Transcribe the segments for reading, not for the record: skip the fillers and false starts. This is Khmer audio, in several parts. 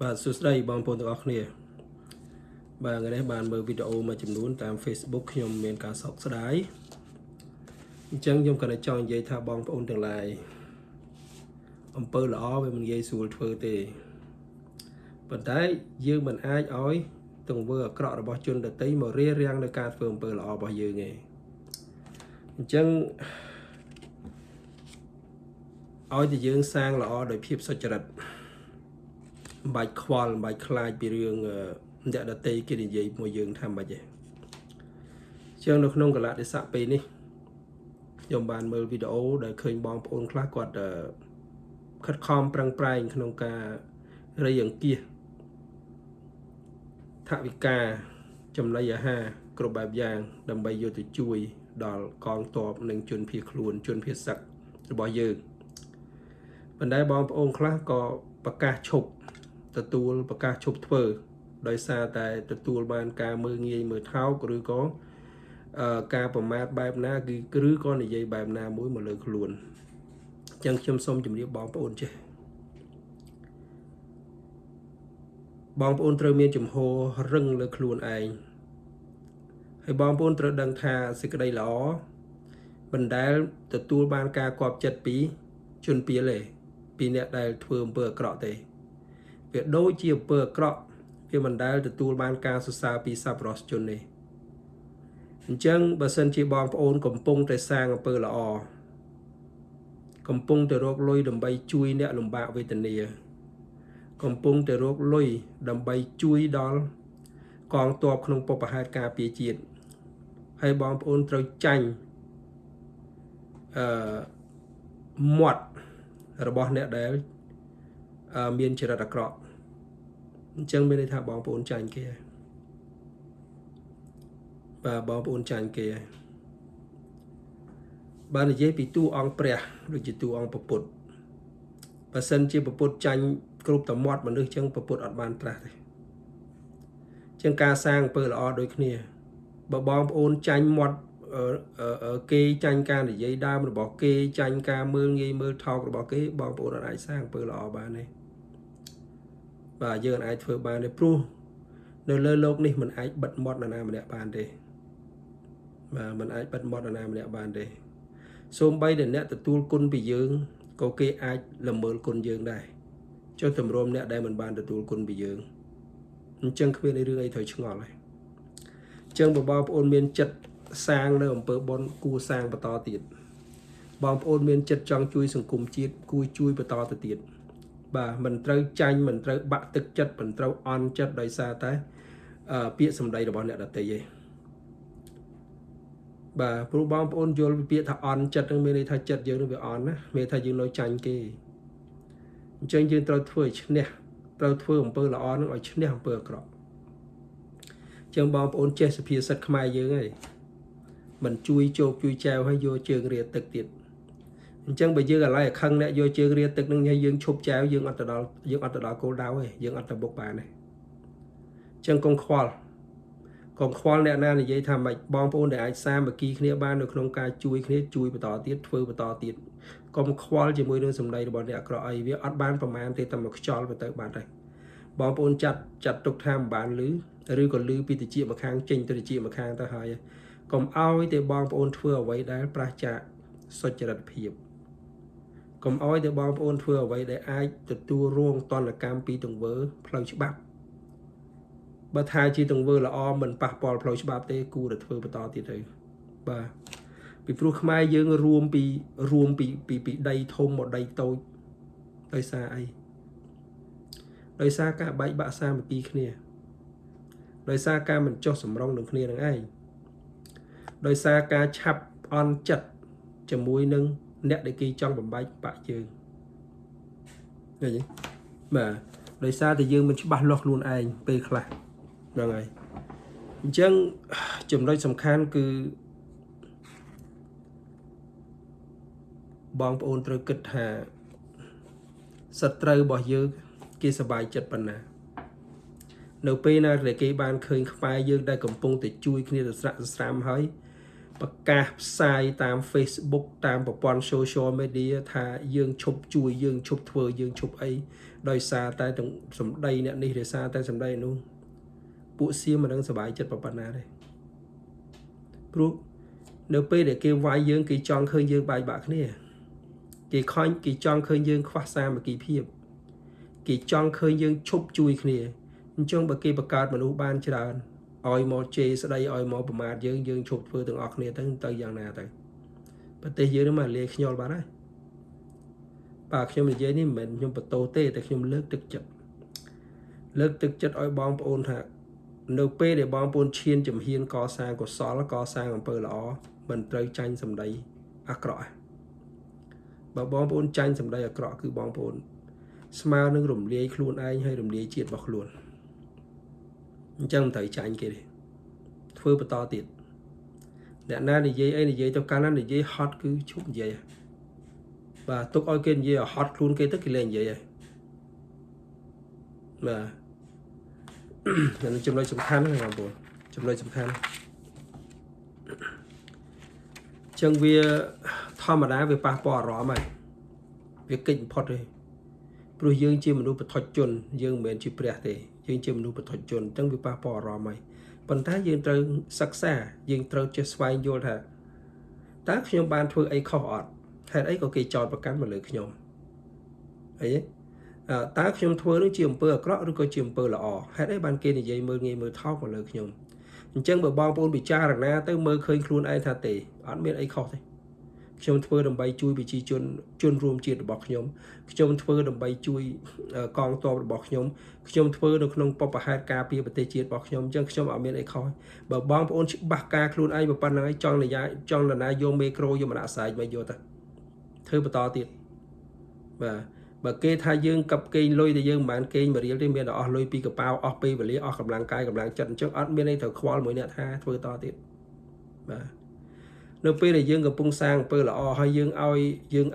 បាទសួស្តីបងប្អូនទាំងអស់គ្នាបាទថ្ងៃនេះបានមើលវីដេអូមួយចំនួនតាម Facebook ខ្ញុំមានការសោកស្ដាយអញ្ចឹងខ្ញុំក៏ចង់និយាយថាបងប្អូនទាំងឡាយអំពើល្អវាមិនងាយស្រួលធ្វើទេប៉ុន្តែយើងមិនអាចឲ្យទង្វើអាក្រក់របស់ជនដទៃមករារាំងនៅការធ្វើអំពើល្អរបស់យើងទេអញ្ចឹងឲ្យតែយើងសាងល្អដោយភាពសុចរិតមិនបាច់ខ្វល់មិនបាច់ខ្លាចពីរឿងអ្នកដទៃគេនិយាយមួយយើងថាមិនទេចឹងនៅក្នុងកលៈទេសៈពេលនេះខ្ញុំបានមើលវីដេអូដែលឃើញបងប្អូនខ្លះគាត់ខិតខំប្រឹងប្រែងក្នុងការរៃអង្គាសថវិកាចំណីអាហារគ្រប់បែបយ៉ាងដើម្បីយកទៅជួយដល់កងទ័ពនិងជនភៀសខ្លួនជនភៀសសឹករបស់យើងប៉ុន្តែបងប្អូនខ្លះក៏ប្រកាសឈប់ទទួលប្រកាសឈប់ធ្វើដោយសារតែទទួលបានការមើលងាយមើលថោកឬក៏ការប្រមាថបែបណាឬក៏និយាយបែបណាមួយមកលើខ្លួនអញ្ចឹងខ្ញុំសូមជម្រាបបងប្អូនចេះបងប្អូនត្រូវមានជំហររឹងលើខ្លួនឯងហើយបងប្អូនត្រូវដឹងថាសេចក្តីល្អមិនដែលទទួលបានការគាប់ចិត្តពីជនពាលទេពីអ្នកដែលធ្វើអំពើអាក្រក់ទេវាដូចជាអំពើអាក្រក់វាមិនដែលទទួលបានការសរសើរពីសប្បុរសជនទេអញ្ចឹងបើសិនជាបងប្អូនកំពុងតែសាងអំពើល្អកំពុងតែរកលុយដើម្បីជួយអ្នកលំបាកវេទនាកំពុងតែរកលុយដើម្បីជួយដល់កងទ័ពក្នុងបុព្វហេតុការពារជាតិហើយបងប្អូនត្រូវចាញ់មាត់របស់អ្នកដែលមានចរិតអាក្រក់អញ្ចឹងមានន័យថាបងប្អូនចាញ់គេបាទបងប្អូនចាញ់គេបាននិយាយពីតួអង្គព្រះដូចជាតួអង្គពុទ្ធបើសិនជាពុទ្ធចាញ់គ្រប់តមាត់មនុស្សអញ្ចឹងពុទ្ធអត់បានត្រាស់ទេអញ្ចឹងការសាងអំពើល្អដូចគ្នាបើបងប្អូនចាញ់មាត់គេចាញ់ការនិយាយដើមរបស់គេចាញ់ការមើលងាយមើលថោករបស់គេបងប្អូនអាចសាងអំពើល្អបានទេបាទយើងអាចធ្វើបានទេព្រោះនៅលើโลกនេះมันអាចបិទមាត់នរណាម្នាក់បានទេបាទมันអាចបិទមាត់នរណាម្នាក់បានទេសូម្បីតែអ្នកទទួលគុណពីយើងក៏គេអាចល្មើលគុណយើងដែរចុះតម្រាំអ្នកដែលមិនបានទទួលគុណពីយើងអញ្ចឹងគ្មានរឿងអីត្រូវឆ្ងល់ទេអញ្ចឹងបងប្អូនមានចិត្តសាងនៅអំពើបុណ្យគួរសាងបន្តទៀតបងប្អូនមានចិត្តចង់ជួយសង្គមជាតិគួរជួយបន្តទៅទៀតបាទមិនត្រូវចាញ់មិនត្រូវបាក់ទឹកចិត្តមិនត្រូវអន់ចិត្តដោយសារតែពាក្យសម្ដីរបស់អ្នកដទៃទេបាទព្រោះបងប្អូនយល់ពីពាក្យថាអន់ចិត្តនឹងមានន័យថាចិត្តយើងនឹងវាអន់ណាមានថាយើងនៅចាញ់គេអញ្ចឹងយើងត្រូវធ្វើឲ្យឈ្នះត្រូវធ្វើអំពើល្អនឹងឲ្យឈ្នះអំពើអាក្រក់អញ្ចឹងបងប្អូនចេះសុភាសិតខ្មែរយើងហើយមិនជួយជោគជួយចែវឲ្យយកជើងរាទឹកទៀតអញ្ចឹងបើយើងអាឡ័យខឹងអ្នកយកជើងរាទឹកនឹងឲ្យយើងឈប់ចែវយើងអត់ទៅដល់គោលដៅទេយើងអត់ទៅបុកបានទេអញ្ចឹងកុំខ្វល់អ្នកណានិយាយថាម៉េចបងប្អូនដែលអាចសាមគ្គីគ្នាបាននៅក្នុងការជួយគ្នាជួយបន្តទៀតធ្វើបន្តទៀតកុំខ្វល់ជាមួយនឹងសម្ដីរបស់អ្នកអាក្រក់អីវាអត់បានប្រមាណទេតែមកខ្យល់ទៅបានហើយបងប្អូនចាត់ទុកថាមិនបានឬក៏លឺពីតិចមកខាងចេញទៅតិចមកខាងទៅហើយកុំឲ្យតែបងប្អូនធ្វើអ្វីដែលប្រឆាចសុចរិតភាពកុំឲ្យតែបងប្អូនធ្វើអ្វីដែលអាចទទួលរងទណ្ឌកម្មពីទង្វើផ្លូវច្បាប់បើថាជាទង្វើល្អមិនប៉ះពាល់ផ្លូវច្បាប់ទេគួរតែធ្វើបន្តទៀតទៅបាទពីព្រោះខ្មែរយើងរួមពីដីធំមកដីតូចដោយសារអីដោយសារការបែកបាក់សាមគ្គីគ្នាដោយសារការមិនចុះសម្រុងនឹងគ្នានឹងឯងដោយសារការឆាប់អន់ចិត្តជាមួយនឹងអ្នកដែលគេចង់បំបែកបាក់យើងឃើញទេបាទដោយសារតែយើងមិនច្បាស់លាស់ខ្លួនឯងពេលខ្លះហ្នឹងហើយអញ្ចឹងចំណុចសំខាន់គឺបងប្អូនត្រូវគិតថាសត្រូវរបស់យើងគេសប្បាយចិត្តប៉ុណ្ណានៅពេលណាដែលគេបានឃើញខ្មែរយើងដែលកំពុងតែជួយគ្នាទៅស្រាក់ស្រាំហើយ ประกาศផ្សាយតាម Facebook តាមប្រព័ន្ធ social media ថាយើងឈប់ជួយយើងឈប់ធ្វើយើងឈប់អីដោយសារតែទាំងសម្ដីអ្នកនេះដោយសារតែសម្ដីនោះពួកសៀមមិនដឹងសុបាយចិត្តប៉ុណ្ណាទេព្រោះនៅពេលដែលគេវាយយើងគេចង់ឃើញយើងបែកបាក់គ្នាគេចង់ឃើញយើងខ្វះសាមគ្គីភាពគេចង់ឃើញយើងឈប់ជួយគ្នាអញ្ចឹងបើគេបង្កើតមនុស្សបានច្រើនឲ្យមកជេរស្ដីឲ្យមកប្រមាថយើងឈប់ធ្វើទាំងអស់គ្នាទៅយ៉ាងណាទៅប្រទេសយើងនេះមកលាយខ្ញាល់បាត់ហើយបាទខ្ញុំនិយាយនេះមិនមែនខ្ញុំបន្ទោសទេតែខ្ញុំលើកទឹកចិត្តឲ្យបងប្អូនថានៅពេលដែលបងប្អូនឈានជំហានកសាងកុសលកសាងអំពើល្អមិនត្រូវចាញ់សម្ដីអាក្រក់បើបងប្អូនចាញ់សម្ដីអាក្រក់គឺបងប្អូនស្មើនឹងរំលាយខ្លួនឯងហើយរំលាយជាតិរបស់ខ្លួនអញ្ចឹងមិនត្រូវចាញ់គេទេធ្វើបន្តទៀតអ្នកណានិយាយអីនិយាយទៅកាលណានិយាយហត់គឺឈប់និយាយបាទទុកឲ្យគេនិយាយឲ្យហត់ខ្លួនគេទៅគេលែងនិយាយហើយបាទចំណុចសំខាន់ណាបងប្អូនចំណុចសំខាន់ចឹងវាធម្មតាវាប៉ះពាល់អារម្មណ៍ហើយវាកិច្ចបំផុតទេព្រោះយើងជាមនុស្សបុថុជនយើងមិនមែនជាព្រះទេយើងជាមនុស្សបុថុជនអញ្ចឹងវាប៉ះពាល់អារម្មណ៍ហើយប៉ុន្តែយើងត្រូវសិក្សាយើងត្រូវចេះស្វែងយល់ថាតើខ្ញុំបានធ្វើអីខុសអត់ហេតុអីក៏គេចោទប្រកាន់មកលើខ្ញុំអីតើខ្ញុំធ្វើនឹងជាអំពើអាក្រក់ឬក៏ជាអំពើល្អហេតុអីបានគេនិយាយមើលងាយមើលថោកមកលើខ្ញុំអញ្ចឹងបើបងប្អូនពិចារណាទៅមើលឃើញខ្លួនឯងថាទេអត់មានអីខុសទេខ្ញុំធ្វើដើម្បីជួយប្រជាជនរួមជាតិរបស់ខ្ញុំធ្វើដើម្បីជួយកងទ័ពរបស់ខ្ញុំធ្វើនៅក្នុងបបហេតុការពារប្រទេសជាតិរបស់ខ្ញុំអញ្ចឹងខ្ញុំអត់មានអីខុសបើបងប្អូនច្បាស់ការខ្លួនឯងប៉ុណ្្នឹងឯងចង់នរណាយកមេក្រូយកមកដាក់សាយមកយកទៅធ្វើបន្តទៀតបាទបើគេថាយើងកັບគេងលុយតែយើងមិនបានគេងមួយរៀលទេមានតែអស់លុយពីកប៉ាល់អស់ពេលវេលាអស់កម្លាំងកាយកម្លាំងចិត្តអញ្ចឹងអត់មានអីត្រូវខ្វល់មួយអ្នកថាធ្វើតទៀតបាទនៅពេលដែលយើងកំពុងសាងអំពើល្អហើយយើង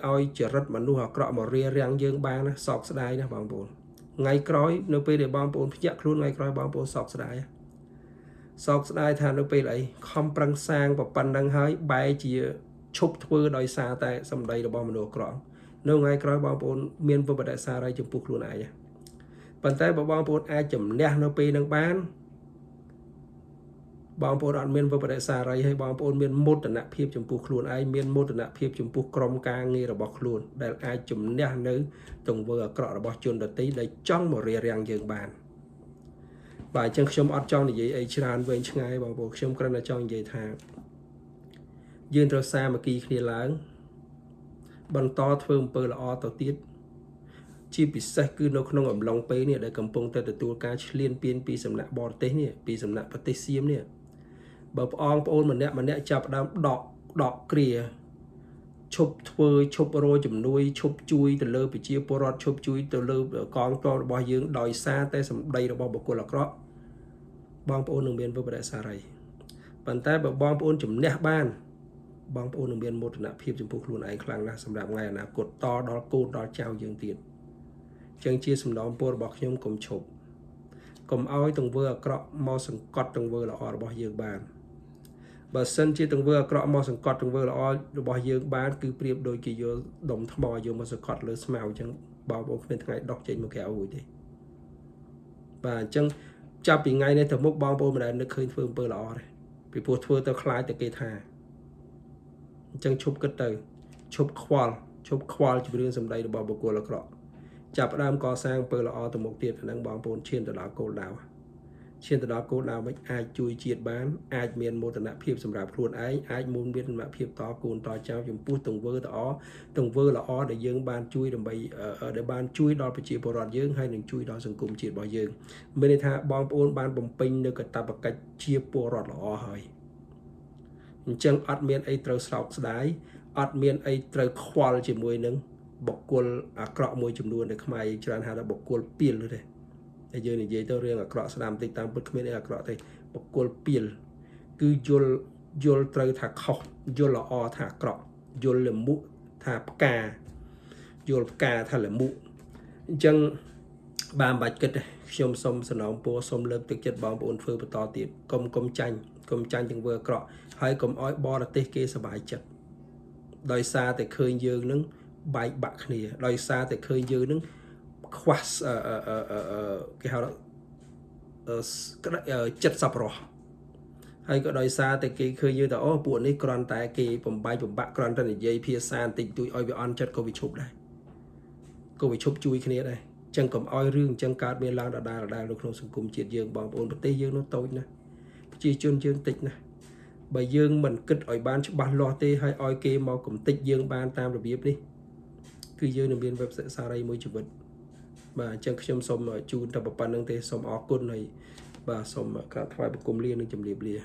ឲ្យចរិតមនុស្សអាក្រក់មករារាំងយើងបានណាសោកស្ដាយណាបងប្អូនថ្ងៃក្រោយនៅពេលដែលបងប្អូនភ្ញាក់ខ្លួនថ្ងៃក្រោយបងប្អូនសោកស្ដាយថានៅពេលអីខំប្រឹងសាងប៉ុណ្ណឹងហើយបែរជាឈប់ធ្វើដោយសារតែសម្ដីរបស់មនុស្សអាក្រក់នៅថ្ងៃក្រោយបងប្អូនមានវិបត្តិសារីចំពោះខ្លួនឯងប៉ុន្តែបើបងប្អូនអាចជំនះនៅពេលនឹងបានបងប្អូនអត់មានវិបត្តិសារីហើយបងប្អូនមានមោទនភាពចំពោះខ្លួនឯងមានមោទនភាពចំពោះក្រុមការងាររបស់ខ្លួនដែលអាចជំនះនៅទង្វើអាក្រក់របស់ជនដទៃដែលចង់មករារាំងយើងបានបាទអញ្ចឹងខ្ញុំអត់ចង់និយាយអីច្រើនវែងឆ្ងាយបងប្អូនខ្ញុំគ្រាន់តែចង់និយាយថាយើងត្រូវសាមគ្គីគ្នាឡើងបន្តធ្វើអំពើល្អទៅទៀតជាពិសេសគឺនៅក្នុងអំឡុងពេលនេះដែលកំពុងតែទទួលការឈ្លានពានពីសំណាក់បរទេសនេះពីសំណាក់ប្រទេសសៀមនេះបើបងប្អូនម្នាក់ចាប់ផ្ដើមដកគ្រាឈប់ធ្វើឈប់រកជំនួយឈប់ជួយទៅលើប្រជាពលរដ្ឋឈប់ជួយទៅលើកងទ័ពរបស់យើងដោយសារតែសម្ដីរបស់បុគ្គលអាក្រក់បងប្អូននឹងមានវិបត្តិសារីប៉ុន្តែបើបងប្អូនជំនះបានបងប្អូននឹងមានមោទនភាពចំពោះខ្លួនឯងខ្លាំងណាស់សម្រាប់ថ្ងៃអនាគតតដល់កូនដល់ចៅយើងទៀតចឹងជាសំណូមពររបស់ខ្ញុំកុំឈប់កុំឲ្យទង្វើអាក្រក់មកសង្កត់ទង្វើល្អរបស់យើងបានបើសិនជាទង្វើអាក្រក់មកសង្កត់ទង្វើល្អរបស់យើងបានគឺប្រៀបដូចគេយកដុំថ្មយកមកសង្កត់លើស្មៅអញ្ចឹងបងប្អូនគ្មានថ្ងៃដកចេញមកក្រៅរួចទេបាទអញ្ចឹងចាប់ពីថ្ងៃនេះទៅមុខបងប្អូនមិនដែលនឹកឃើញធ្វើអំពើល្អទេពីព្រោះធ្វើទៅខ្លាចតែគេថាអញ្ចឹងឈប់គិតទៅឈប់ខ្វល់ជំរឿនសម្ដីរបស់បុគ្គលអាក្រក់ចាប់ផ្ដើមកសាងអំពើល្អទៅមុខទៀតហ្នឹងបងប្អូនឈានទៅដល់គោលដៅមិនអាចជួយជាតិបានអាចមានមោទនភាពសម្រាប់ខ្លួនឯងអាចមានមោទនភាពតកូនតចៅចំពោះទង្វើល្អដែលយើងបានជួយដើម្បីដែលបានជួយដល់ប្រជាពលរដ្ឋយើងហើយនឹងជួយដល់សង្គមជាតិរបស់យើងមានន័យថាបងប្អូនបានបំពេញនៅកាតព្វកិច្ចជាពលរដ្ឋល្អហើយអញ្ចឹងអត់មានអីត្រូវស្រោកស្ដាយអត់មានអីត្រូវខ្វល់ជាមួយនឹងបុគ្គលអាក្រក់មួយចំនួនដែលខ្មែរច្រើនហៅថាបុគ្គលពីលទេតែយើងនិយាយទៅរឿងអាក្រក់ស្ដាំតិចតាមពិតគ្មានអីអាក្រក់ទេបុគ្គលពីលគឺយល់ត្រូវថាខុសយល់ល្អថាអាក្រក់យល់លមុខថាផ្កាយល់ផ្កាថាលមុខអញ្ចឹងបានបាច់គិតទេខ្ញុំសូមសំណូមពរសូមលើកទឹកចិត្តបងប្អូនធ្វើបន្តទៀតកុំចាញ់ កុំចាញ់ទាំងធ្វើអាក្រក់ហើយកុំអោយបរទេសគេសប្បាយចិត្តដោយសារតែឃើញយើងនឹងបែកបាក់គ្នាដោយសារតែឃើញយើងនឹងខ្វះគេហៅចិត្តសប្បុរសហើយក៏ដោយសារតែគេឃើញយើងថាអូពួកនេះគ្រាន់តែគេបំបាក់គ្រាន់តែនិយាយភាសាបន្តិចតួចឲ្យវាអន់ចិត្តក៏វាឈប់ដែរក៏វាឈប់ជួយគ្នាដែរចឹងកុំអោយរឿងចឹងកើតមានឡើងដដែលនៅក្នុងសង្គមជាតិយើងបងប្អូនប្រទេសយើងនោះតូចណាស់ប្រជាជនយើងតិចណាស់បើយើងមិនគិតឲ្យបានច្បាស់លាស់ទេហើយឲ្យគេមកកំទេចយើងបានតាមរបៀបនេះគឺយើងនឹងមានវេបសិក្សារីមួយជីវិតបាទអញ្ចឹងខ្ញុំសូមជូនតែប៉ុណ្្នឹងទេសូមអរគុណហើយបាទសូមក្រាបថ្វាយបង្គំលានិងជម្រាបលា